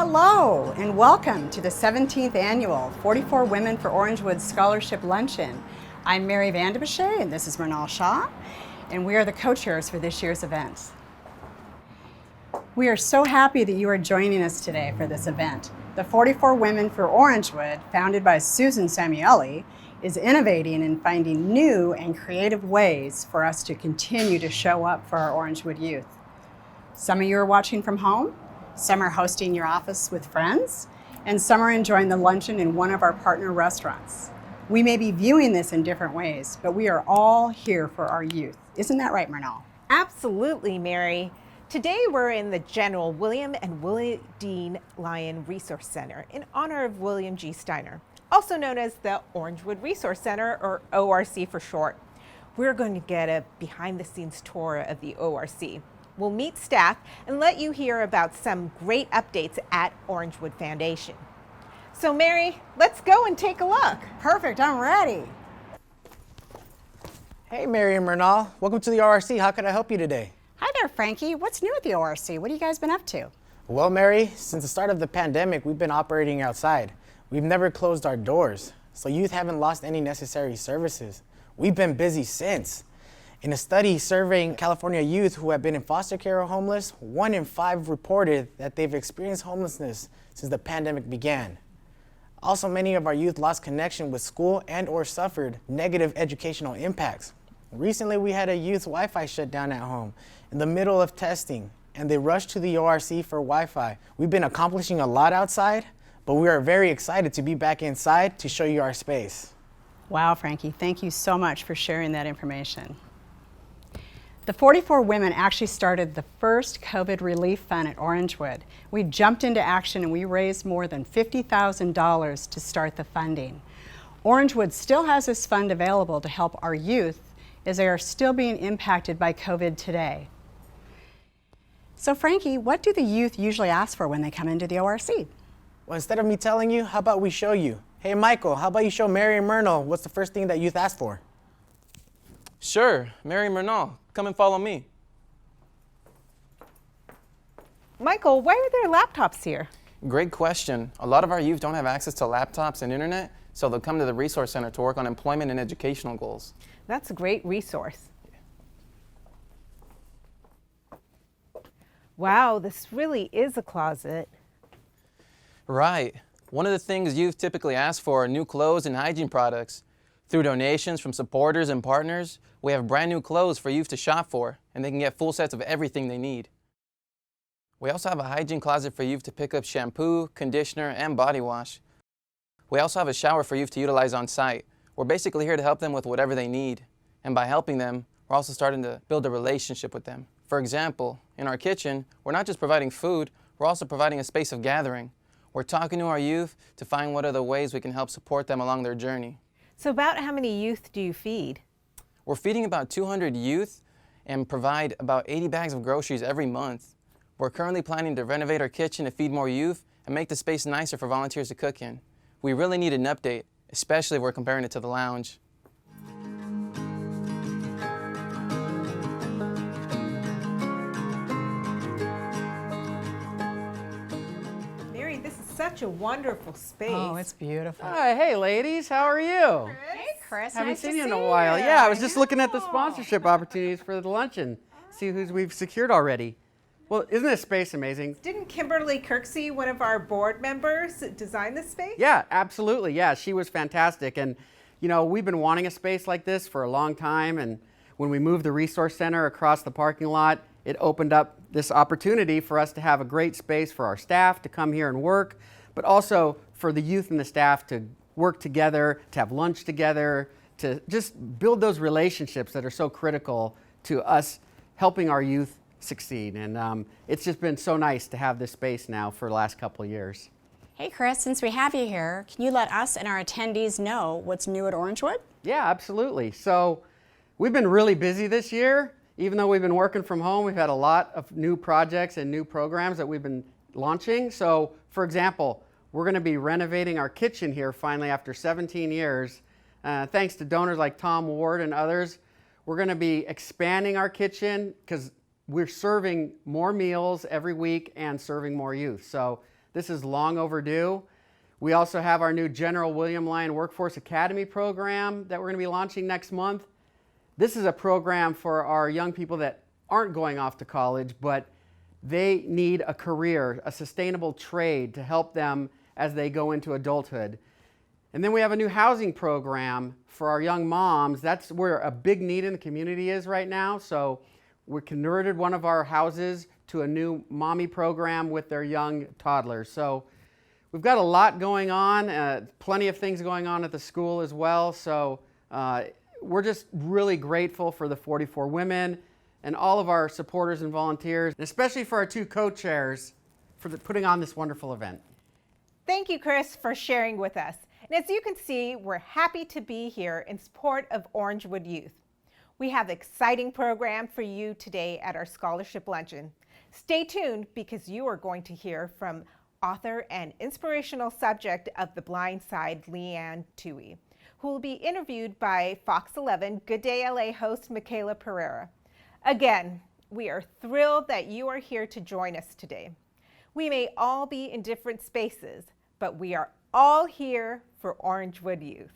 Hello and welcome to the 17th annual 44 Women for Orangewood Scholarship Luncheon. I'm Vande, and this is Mrunal Shah, and we are the co-chairs for this year's event. We are so happy that you are joining us today for this event. The 44 Women for Orangewood, founded by Susan Samueli, is innovating and finding new and creative ways for us to continue to show up for our Orangewood youth. Some of you are watching from home, some are hosting your office with friends, and some are enjoying the luncheon in one of our partner restaurants. We may be viewing this in different ways, but we are all here for our youth. Isn't that right, Mrunal? Absolutely, Mary. Today we're in the General William and Willie Dean Lyon Resource Center in honor of William G. Steiner, also known as the Orangewood Resource Center, or ORC for short. We're going to get a behind-the-scenes tour of the ORC. We'll meet staff and let you hear about some great updates at Orangewood Foundation. So Mary, let's go and take a look. Perfect, I'm ready. Hey Mary and Mrunal, welcome to the ORC. How can I help you today? Hi there, Frankie. What's new at the ORC? What have you guys been up to? Well, Mary, since the start of the pandemic, we've been operating outside. We've never closed our doors, so youth haven't lost any necessary services. We've been busy since. In a study surveying California youth who have been in foster care or homeless, 1 in 5 reported that they've experienced homelessness since the pandemic began. Also, many of our youth lost connection with school and or suffered negative educational impacts. Recently, we had a youth Wi-Fi shut down at home in the middle of testing, and they rushed to the ORC for Wi-Fi. We've been accomplishing a lot outside, but we are very excited to be back inside to show you our space. Wow, Frankie, thank you so much for sharing that information. The 44 women actually started the first COVID relief fund at Orangewood. We jumped into action and we raised more than $50,000 to start the funding. Orangewood still has this fund available to help our youth as they are still being impacted by COVID today. So Frankie, what do the youth usually ask for when they come into the ORC? Well, instead of me telling you, how about we show you? Hey Michael, how about you show Mary and Mrunal what's the first thing that youth ask for? Sure, Mary and Mrunal, come and follow me. Michael, why are there laptops here? Great question. A lot of our youth don't have access to laptops and internet, so they'll come to the Resource Center to work on employment and educational goals. That's a great resource. Wow, this really is a closet. Right. One of the things youth typically ask for are new clothes and hygiene products. Through donations from supporters and partners, we have brand new clothes for youth to shop for, and they can get full sets of everything they need. We also have a hygiene closet for youth to pick up shampoo, conditioner, and body wash. We also have a shower for youth to utilize on site. We're basically here to help them with whatever they need. And by helping them, we're also starting to build a relationship with them. For example, in our kitchen, we're not just providing food, we're also providing a space of gathering. We're talking to our youth to find what are the ways we can help support them along their journey. So about how many youth do you feed? We're feeding about 200 youth and provide about 80 bags of groceries every month. We're currently planning to renovate our kitchen to feed more youth and make the space nicer for volunteers to cook in. We really need an update, especially if we're comparing it to the lounge. Mary, this is such a wonderful space. Oh, it's beautiful. Hi, hey ladies, how are you? Hey, Chris. Haven't nice seen to you in see a while. you. Yeah, I was just looking at the sponsorship opportunities for the luncheon. See who's we've secured already. Well, isn't this space amazing? Didn't Kimberly Kirksey, one of our board members, design this space? Yeah, absolutely. Yeah, she was fantastic. And, you know, we've been wanting a space like this for a long time. And when we moved the Resource Center across the parking lot, it opened up this opportunity for us to have a great space for our staff to come here and work, but also for the youth and the staff to work together, to have lunch together, to just build those relationships that are so critical to us helping our youth succeed. And it's just been so nice to have this space now for the last couple of years. Hey, Chris, since we have you here, can you let us and our attendees know what's new at Orangewood? Yeah, absolutely. So we've been really busy this year. Even though we've been working from home, we've had a lot of new projects and new programs that we've been launching. So, for example, we're going to be renovating our kitchen here finally after 17 years. Thanks to donors like Tom Ward and others, we're going to be expanding our kitchen because we're serving more meals every week and serving more youth. So This is long overdue. We also have our new General William Lyon Workforce Academy program that we're going to be launching next month. This is a program for our young people that aren't going off to college, but they need a career, a sustainable trade to help them as they go into adulthood. And then we have a new housing program for our young moms. That's where a big need in the community is right now. So we converted one of our houses to a new mommy program with their young toddlers. So we've got a lot going on, plenty of things going on at the school as well. So we're just really grateful for the 44 women and all of our supporters and volunteers, and especially for our two co-chairs for putting on this wonderful event. Thank you, Chris, for sharing with us. And as you can see, we're happy to be here in support of Orangewood Youth. We have an exciting program for you today at our Scholarship Luncheon. Stay tuned because you are going to hear from author and inspirational subject of The Blind Side, Lyon, who will be interviewed by Fox 11 Good Day LA host Michaela Pereira. Again, we are thrilled that you are here to join us today. We may all be in different spaces, but we are all here for Orangewood Youth.